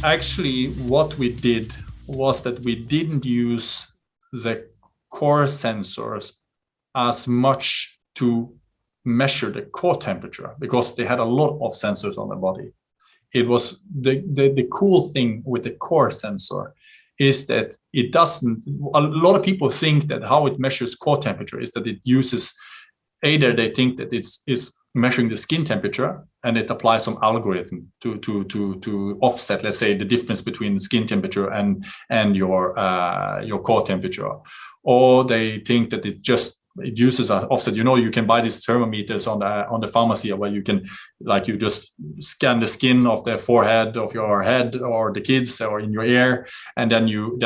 Actually, what we did was that we didn't use the core sensors as much to measure the core temperature because they had a lot of sensors on the body. It was the cool thing with the core sensor is that it doesn't, a lot of people think that how it measures core temperature is that it uses, either they think that it's measuring the skin temperature and it applies some algorithm to offset, let's say, the difference between the skin temperature and your core temperature, or they think that it uses an offset. You can buy these thermometers on the pharmacy where you can, like, you just scan the skin of the forehead of your head or the kids or in your ear, and then you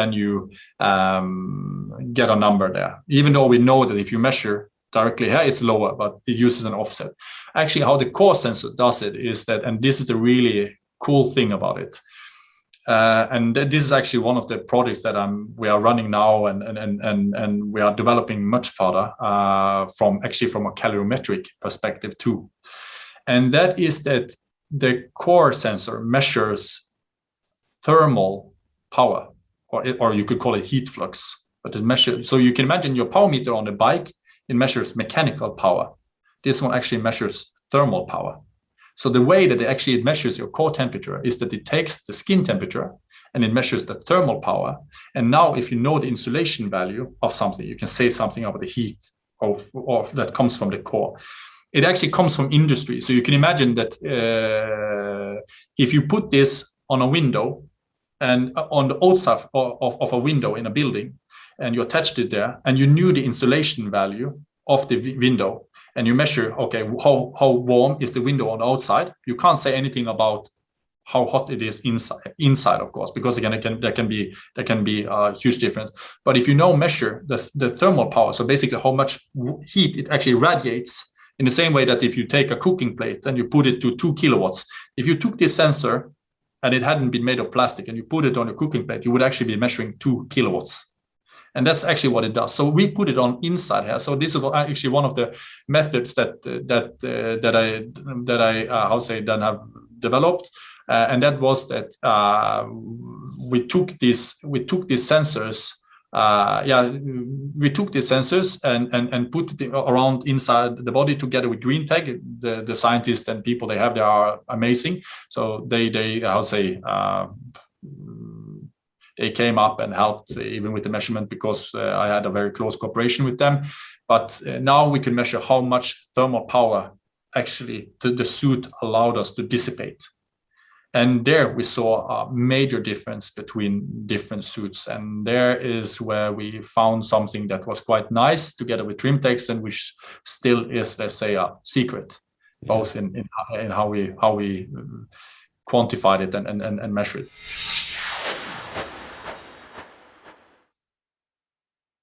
get a number there. Even though we know that if you measure directly here, it's lower, but it uses an offset. Actually, how the core sensor does it is that, and this is the really cool thing about it, and this is actually one of the projects that we are running now, and we are developing much further from a calorimetric perspective too. And that is that the core sensor measures thermal power, or you could call it heat flux, but it measures. So you can imagine your power meter on the bike, it measures mechanical power. This one actually measures thermal power. So the way that it measures your core temperature is that it takes the skin temperature and it measures the thermal power. And now if you know the insulation value of something, you can say something about the heat of that comes from the core. It actually comes from industry. So you can imagine that if you put this on a window and on the outside of a window in a building, and you attached it there, and you knew the insulation value of the window, and you measure, okay, how warm is the window on the outside? You can't say anything about how hot it is inside, of course, because again, there can be a huge difference. But if you now measure the thermal power, so basically how much heat it actually radiates, in the same way that if you take a cooking plate and you put it to 2 kilowatts, if you took this sensor and it hadn't been made of plastic and you put it on your cooking plate, you would actually be measuring 2 kilowatts. And that's actually what it does. So we put it on inside here. So this is actually one of the methods that I then have developed, and that was that we took these sensors. We took these sensors and put it around inside the body together with GreenTag. The scientists and people they are amazing. So they came up and helped even with the measurement because I had a very close cooperation with them. But now we can measure how much thermal power actually the suit allowed us to dissipate. And there we saw a major difference between different suits. And there is where we found something that was quite nice together with TRIMTEX, and which still is, let's say, a secret, both in how we quantified it and measured it.